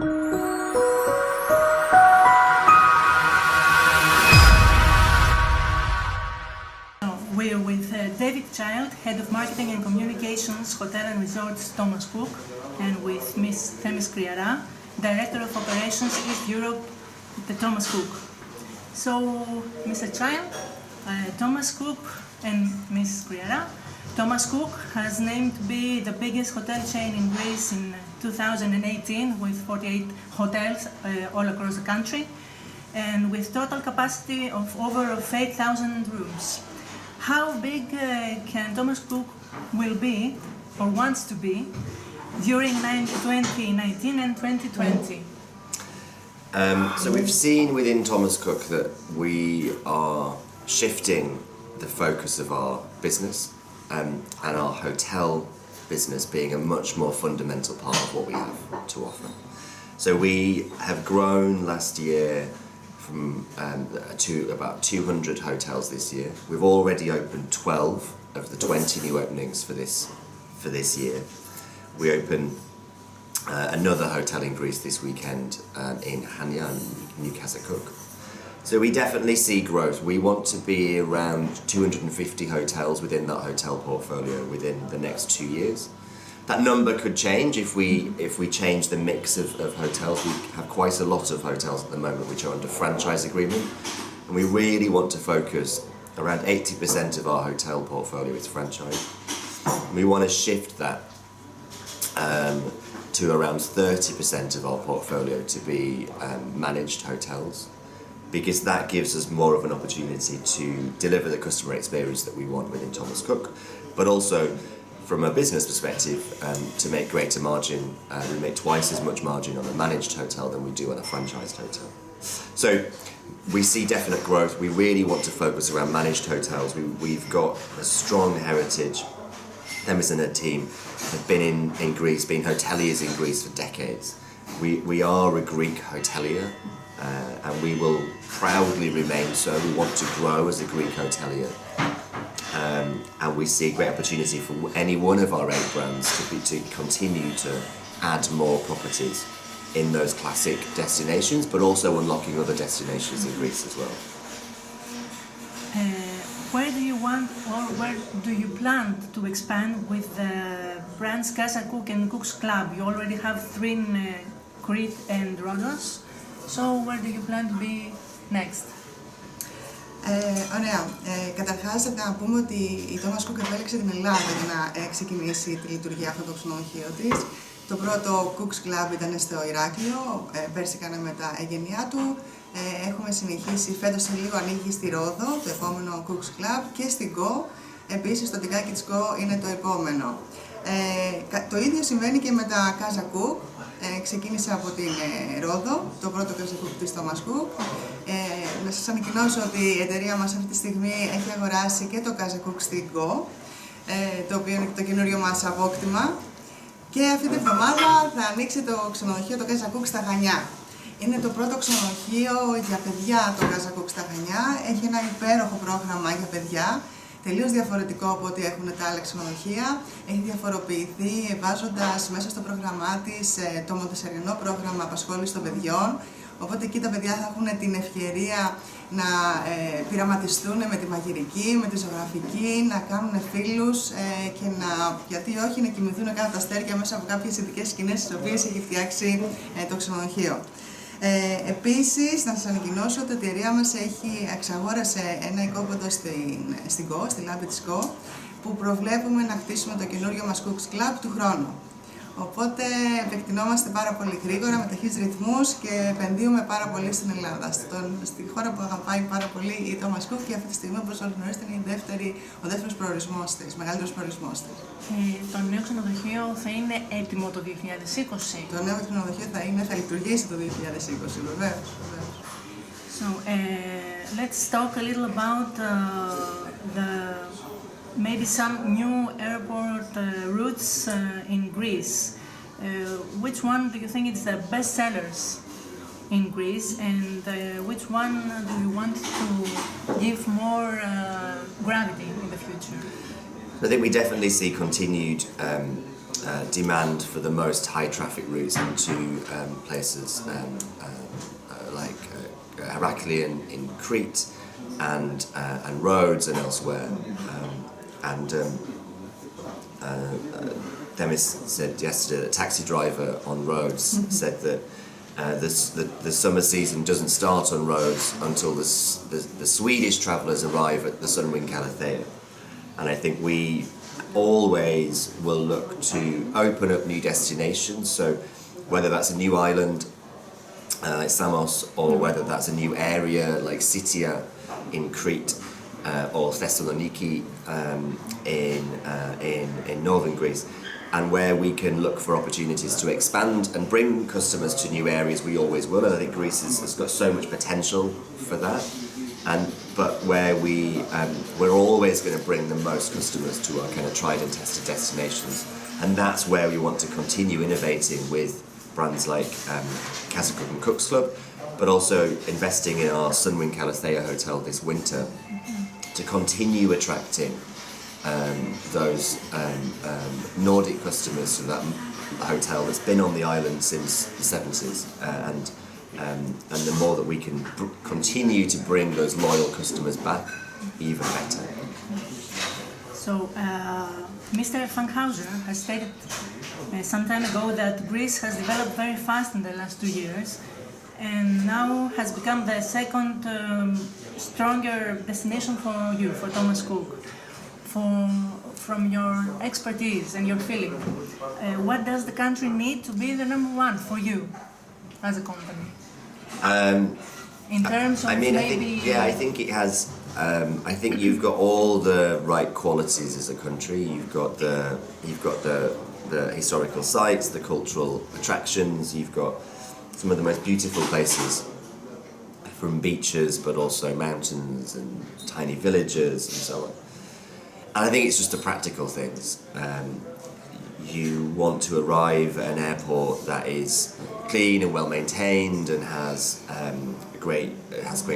We're with David Child, Head of Marketing and Communications, Hotel and Resorts, Thomas Cook, and with Ms. Θέμις Κριαρά, Director of Operations East Europe, the Thomas Cook. So, Mr. Child, Thomas Cook and Ms. Kriara. Thomas Cook has named to be the biggest hotel chain in Greece in 2018 with 48 hotels all across the country and with total capacity of over 8,000 rooms. How big can Thomas Cook will be or wants to be during 2019 and 2020? So we've seen within Thomas Cook that we are shifting the focus of our business and our hotel business being a much more fundamental part of what we have to offer. So we have grown last year from to about 200 hotels this year. We've already opened 12 of the 20 new openings for this year. We open another hotel in Greece this weekend in Hania, Newcastle Cook. So we definitely see growth. We want to be around 250 hotels within that hotel portfolio within the next 2 years. That number could change if we change the mix of hotels. We have quite a lot of hotels at the moment which are under franchise agreement, and we really want to focus. Around 80% of our hotel portfolio is franchise. We want to shift that to around 30% of our portfolio to be managed hotels, because that gives us more of an opportunity to deliver the customer experience that we want within Thomas Cook, but also from a business perspective, to make greater margin. We make twice as much margin on a managed hotel than we do on a franchised hotel. So we see definite growth. We really want to focus around managed hotels. We've got a strong heritage. Themys and her team have been in Greece, been hoteliers in Greece for decades. We are a Greek hotelier, and we will proudly remain so. We want to grow as a Greek hotelier. And we see great opportunity for any one of our 8 brands to continue to add more properties in those classic destinations, but also unlocking other destinations in Greece as well. Where do you want or where do you plan to expand with the brands Casa Cook and Cook's Club? You already have 3 in Crete and Rhodos, so where do you plan to be next? Ωραία. Καταρχάς να πούμε ότι η Thomas Cook επέλεξε την Ελλάδα για να ξεκινήσει τη λειτουργία αυτό το ξενοδοχείο της. Το πρώτο Cook's Club ήταν στο Ηράκλειο, πέρσι κάναμε τα εγγενειά του. Έχουμε συνεχίσει, φέτος σε λίγο ανοίγει στη Ρόδο, το επόμενο Cook's Club, και στην Go. Επίσης το τικάκι της Go είναι το επόμενο. Το ίδιο συμβαίνει και με τα Casa Cook. Ξεκίνησα από την Ρόδο, το πρώτο Casa Cook της Thomas Cook. Να σας ανακοινώσω ότι η εταιρεία μας αυτή τη στιγμή έχει αγοράσει και το Casa Cook στην Go, το οποίο είναι το καινούριο μας απόκτημα. Και αυτή την εβδομάδα θα ανοίξει το ξενοδοχείο το Casa Cook στα Χανιά. Είναι το πρώτο ξενοδοχείο για παιδιά το Casa Cook στα Χανιά. Έχει ένα υπέροχο πρόγραμμα για παιδιά, τελείως διαφορετικό από ό,τι έχουν τα άλλα ξενοδοχεία. Έχει διαφοροποιηθεί βάζοντας μέσα στο πρόγραμμά της το μοντεσσαριανό πρόγραμμα απασχόλησης των παιδιών. Οπότε εκεί τα παιδιά θα έχουν την ευκαιρία να πειραματιστούν με τη μαγειρική, με τη ζωγραφική, να κάνουν φίλους και γιατί όχι, να κοιμηθούν κάτω τα αστέρια μέσα από κάποιες ειδικές σκηνές τις οποίες έχει φτιάξει το ξενοδοχείο. Επίσης, να σας ανακοινώσω ότι η εταιρεία μας εξαγόρασε ένα οικόπεδο στην Go, στη λάμπη της Go, που προβλέπουμε να χτίσουμε το καινούριο μας Cook's Club του χρόνου. Οπότε επεκτηνόμαστε πάρα πολύ γρήγορα, με ταχύς ρυθμούς και επενδύουμε πάρα πολύ στην Ελλάδα. Στη χώρα που αγαπάει πάρα πολύ η Thomas Cook και αυτή τη στιγμή, όπως όλοι γνωρίζετε, είναι ο δεύτερος προορισμός της, μεγαλύτερος προορισμός της. Το νέο ξενοδοχείο θα είναι έτοιμο το 2020? Το νέο ξενοδοχείο θα λειτουργήσει το 2020, βεβαίως. So, let's talk a little about maybe some new airport routes in Greece. Which one do you think is the best sellers in Greece, and which one do you want to give more gravity in the future? I think we definitely see continued demand for the most high traffic routes into places like Heraklion in Crete and Rhodes and elsewhere. Themis said yesterday that a taxi driver on Rhodes said that the summer season doesn't start on Rhodes until the Swedish travellers arrive at the Sunwing Calathea. And I think we always will look to open up new destinations, so whether that's a new island like Samos, or whether that's a new area like Sitia in Crete, or Thessaloniki in northern Greece, and where we can look for opportunities to expand and bring customers to new areas, we always will. And I think Greece has got so much potential for that. But where we're always going to bring the most customers to our kind of tried and tested destinations, and that's where we want to continue innovating with brands like Casa Cook and Cook's Club, but also investing in our Sunwing Calathea hotel this winter to continue attracting those Nordic customers to that hotel that's been on the island since the 70s, and the more that we can continue to bring those loyal customers back, even better. So, Mr. Fankhauser has stated some time ago that Greece has developed very fast in the last 2 years, and now has become the second stronger destination for you, for Thomas Cook. From your expertise and your feeling, what does the country need to be the number one for you as a company? In terms of I think it has. I think you've got all the right qualities as a country. You've got the historical sites, the cultural attractions. You've got some of the most beautiful places, from beaches, but also mountains and tiny villages and so on. And I think it's just the practical things. You want to arrive at an airport that is clean and well maintained and has great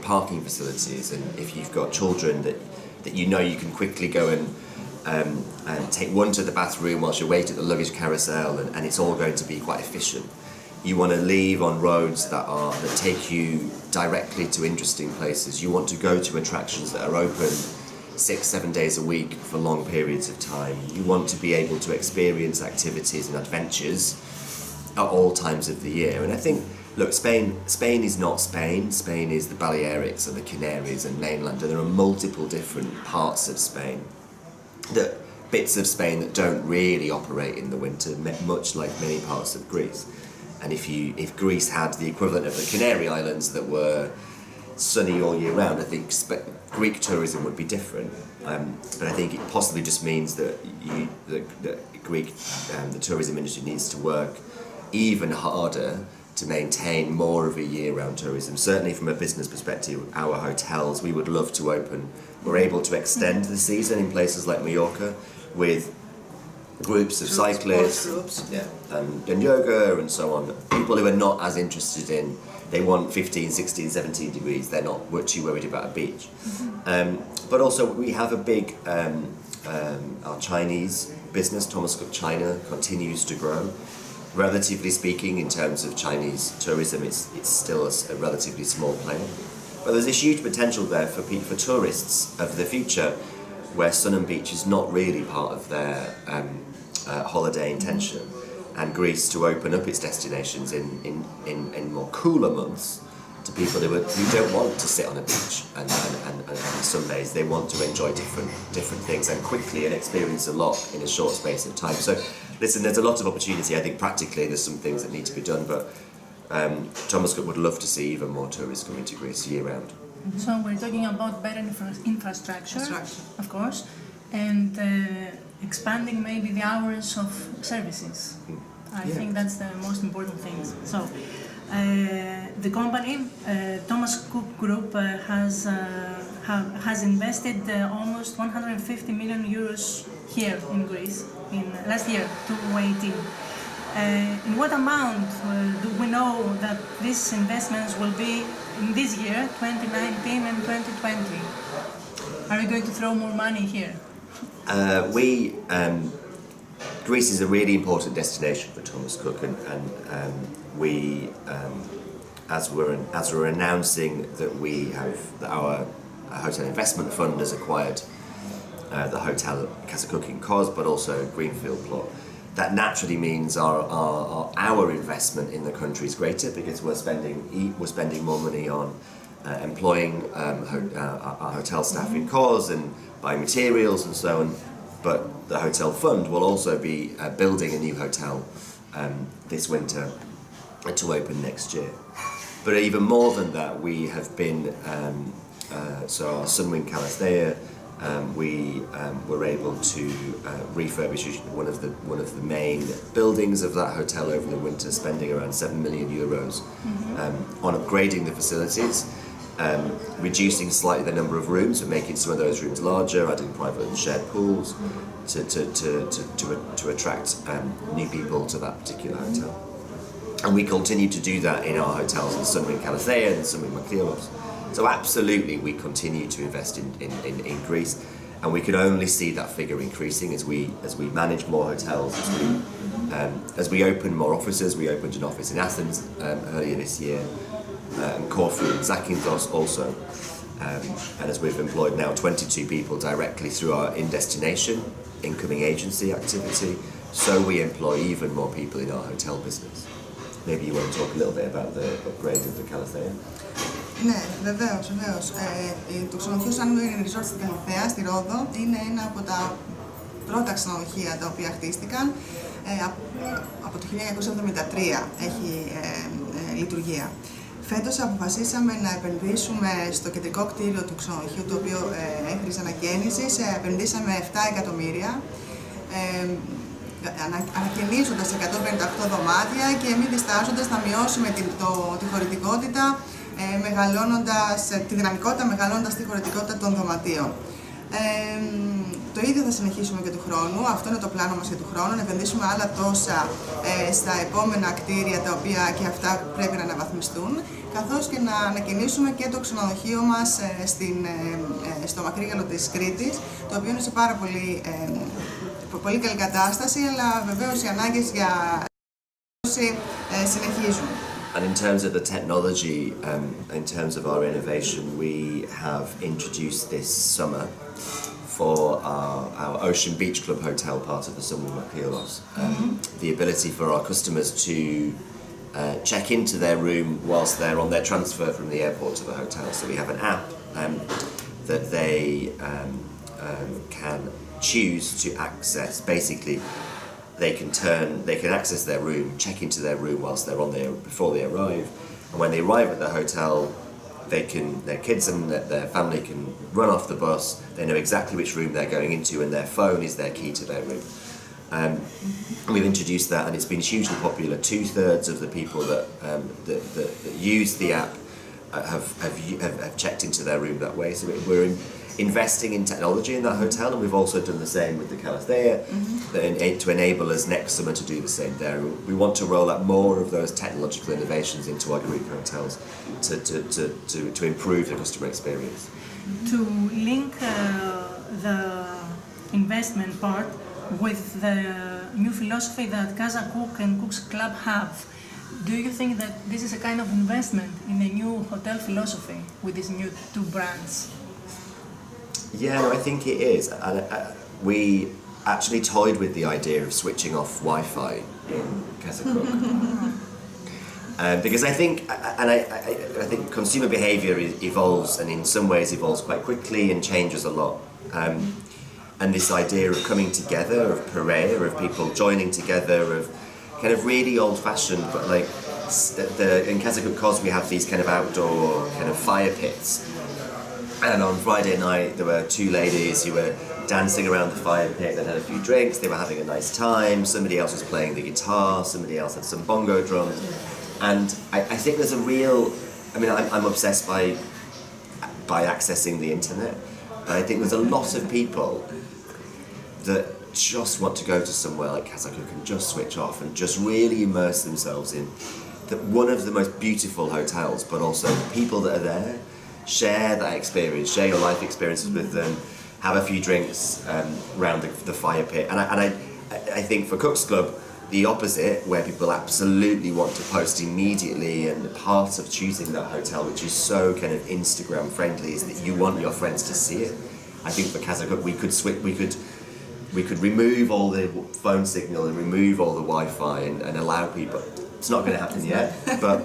parking facilities. And if you've got children that you know you can quickly go and take one to the bathroom whilst you wait at the luggage carousel, and it's all going to be quite efficient. You want to leave on roads that take you directly to interesting places. You want to go to attractions that are open 6-7 days a week for long periods of time. You want to be able to experience activities and adventures at all times of the year. And I think, look, Spain is not Spain. Spain is the Balearics and the Canaries and mainland, and there are multiple different parts of Spain, bits of Spain that don't really operate in the winter, much like many parts of Greece. And if Greece had the equivalent of the Canary Islands that were sunny all year round, I think Greek tourism would be different. But I think it possibly just means that the tourism industry needs to work even harder to maintain more of a year-round tourism. Certainly from a business perspective, our hotels, we would love to open. We're able to extend the season in places like Mallorca with groups of cyclists and yoga and so on. People who are not as interested in, they want 15, 16, 17 degrees, they're not too worried about a beach. But also we have a big, our Chinese business, Thomas Cook China, continues to grow. Relatively speaking, in terms of Chinese tourism, it's still a relatively small player. But there's a huge potential there for tourists of the future, where sun and beach is not really part of their holiday intention, and Greece to open up its destinations in more cooler months to people who don't want to sit on a beach and sunbathe. They want to enjoy different things and quickly and experience a lot in a short space of time. So listen, there's a lot of opportunity. I think practically there's some things that need to be done, but Thomas Cook would love to see even more tourists coming to Greece year round. So we're talking about better infrastructure, of course, and expanding maybe the hours of services. I think that's the most important thing. So the company, Thomas Cook Group, has invested almost 150 million euros here in Greece in last year, 2018. In what amount do we know that these investments will be in this year, 2019 and 2020? Are we going to throw more money here? Greece is a really important destination for Thomas Cook, and we, as we're announcing that our hotel investment fund has acquired the hotel Casa Cook in Kos, but also a greenfield plot. That naturally means our investment in the country is greater, because we're spending more money on employing our hotel staff in Kos and buying materials and so on. But the hotel fund will also be building a new hotel this winter to open next year. But even more than that, we have been so our Sunwing Calasthea. We were able to refurbish one of the main buildings of that hotel over the winter, spending around €7 million on upgrading the facilities, reducing slightly the number of rooms, and making some of those rooms larger, adding private and shared pools to attract new people to that particular hotel. And we continue to do that in our hotels in Sunwing Calasthea and Sunwing Maklios. So absolutely, we continue to invest in Greece, and we can only see that figure increasing as we manage more hotels, as we open more offices. We opened an office in Athens earlier this year, and Corfu and Zakynthos also, and as we've employed now 22 people directly through our in-destination incoming agency activity, so we employ even more people in our hotel business. Maybe you want to talk a little bit about the upgrade of the Calasthea? Ναι, βεβαίως. Το ξενοδοχείο Sunwing Resort στην Καλυθέα, στη Ρόδο, είναι ένα από τα πρώτα ξενοδοχεία τα οποία χτίστηκαν. Από το 1973 έχει λειτουργία. Φέτος αποφασίσαμε να επενδύσουμε στο κεντρικό κτίριο του ξενοδοχείου, το οποίο έχριζε ανακαίνησης. Επενδύσαμε 7 εκατομμύρια, ανακαινίζοντας 158 δωμάτια και μη διστάζοντας να μειώσουμε τη χωρητικότητα, τη δυναμικότητα, μεγαλώνοντας τη χωρητικότητα των δωματίων. Το ίδιο θα συνεχίσουμε και του χρόνου. Αυτό είναι το πλάνο μας για του χρόνου, να επενδύσουμε άλλα τόσα στα επόμενα κτίρια, τα οποία και αυτά πρέπει να αναβαθμιστούν, καθώς και να ανακαινήσουμε και το ξενοδοχείο μας στο μακρύγαλο της Κρήτης, το οποίο είναι σε πάρα πολύ καλή κατάσταση, αλλά βεβαίως οι ανάγκες για συνεχίζουν. And in terms of the technology, in terms of our innovation, we have introduced this summer for our Ocean Beach Club hotel, part of the Sunwing Maklios, the ability for our customers to check into their room whilst they're on their transfer from the airport to the hotel. So we have an app that they can choose to access. Basically, they can access their room, check into their room whilst they're before they arrive, and when they arrive at the hotel, their kids and their family can run off the bus. They know exactly which room they're going into, and their phone is their key to their room. We've introduced that, and it's been hugely popular. 2/3 of the people that use the app have checked into their room that way. So we're investing in technology in that hotel, and we've also done the same with the Calasthea to enable us next summer to do the same there. We want to roll out more of those technological innovations into our Greek hotels to improve the customer experience. To link the investment part with the new philosophy that Casa Cook and Cook's Club have, do you think that this is a kind of investment in a new hotel philosophy with these new two brands? Yeah, no, I think it is. And we actually toyed with the idea of switching off Wi-Fi in Casa Cook. Because I think, I think consumer behaviour evolves, and in some ways evolves quite quickly and changes a lot. And this idea of coming together, of pareia, of people joining together, of kind of really old-fashioned, but like in Casa Cook Kos we have these kind of outdoor kind of fire pits. And on Friday night, there were two ladies who were dancing around the fire pit. They had a few drinks, they were having a nice time. Somebody else was playing the guitar, somebody else had some bongo drums. And I think there's a real, I mean, I'm obsessed by accessing the internet. But I think there's a lot of people that just want to go to somewhere like Casa Cook and just switch off and just really immerse themselves in one of the most beautiful hotels, but also the people that are there. Share that experience, share your life experiences with them, have a few drinks around the fire pit. And I think for Cook's Club, the opposite, where people absolutely want to post immediately, and part of choosing that hotel, which is so kind of Instagram friendly, is that you want your friends to see it. I think for Casa Cook, we could remove all the phone signal and remove all the Wi-Fi and allow people. It's not going to happen yet, but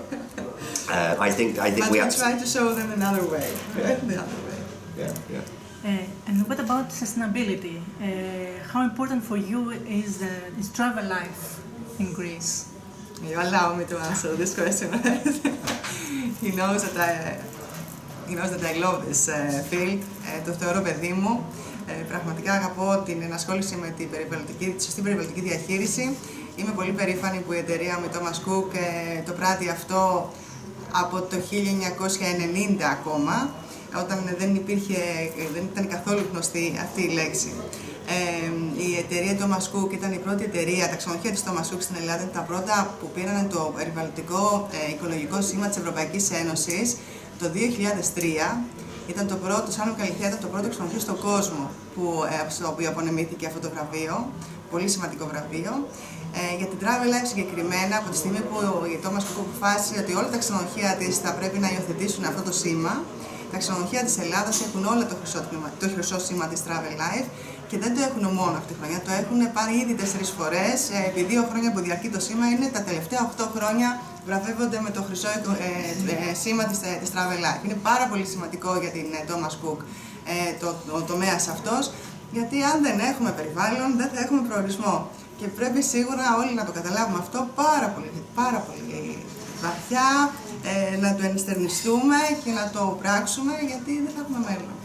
I think but we we try to show them another way, right? The other way. Yeah. And what about sustainability? How important for you is travel life in Greece? You allow me to answer this question. He knows that I love this field. Το θεωρώ παιδί μου. Πραγματικά αγαπώ την ενασχόληση με τη σωστή περιβαλλοντική διαχείριση. Είμαι πολύ περήφανη που η εταιρεία μου, η Thomas Cook, το πράττει αυτό από το 1990 ακόμα, όταν δεν ήταν καθόλου γνωστή αυτή η λέξη. Η εταιρεία Thomas Cook ήταν η πρώτη εταιρεία, τα ξενοδοχεία της Thomas Cook στην Ελλάδα ήταν τα πρώτα που πήραν το περιβαλλοντικό οικολογικό σήμα της Ευρωπαϊκής Ένωσης το 2003. Ήταν το πρώτο, σαν Καλυθέα, ήταν το πρώτο ξενοδοχείο στον κόσμο στο οποίο απονεμήθηκε αυτό το βραβείο, πολύ σημαντικό βραβείο. Για την Travel Life συγκεκριμένα, από τη στιγμή που η Thomas Cook αποφάσισε ότι όλα τα ξενοδοχεία της θα πρέπει να υιοθετήσουν αυτό το σήμα, τα ξενοδοχεία της Ελλάδας έχουν όλα το χρυσό σήμα της Travel Life και δεν το έχουν μόνο αυτή τη χρονιά, το έχουν πάρει ήδη 4 φορές. Επί 2 χρόνια που διαρκεί το σήμα, είναι τα τελευταία 8 χρόνια βραβεύονται με το χρυσό σήμα της Travel Life. Είναι πάρα πολύ σημαντικό για την Thomas Cook ο τομέας αυτός, γιατί αν δεν έχουμε περιβάλλον δεν θα έχουμε προορισμό. Και πρέπει σίγουρα όλοι να το καταλάβουμε αυτό πάρα πολύ βαθιά, να το ενστερνιστούμε και να το πράξουμε, γιατί δεν θα έχουμε μέλλον.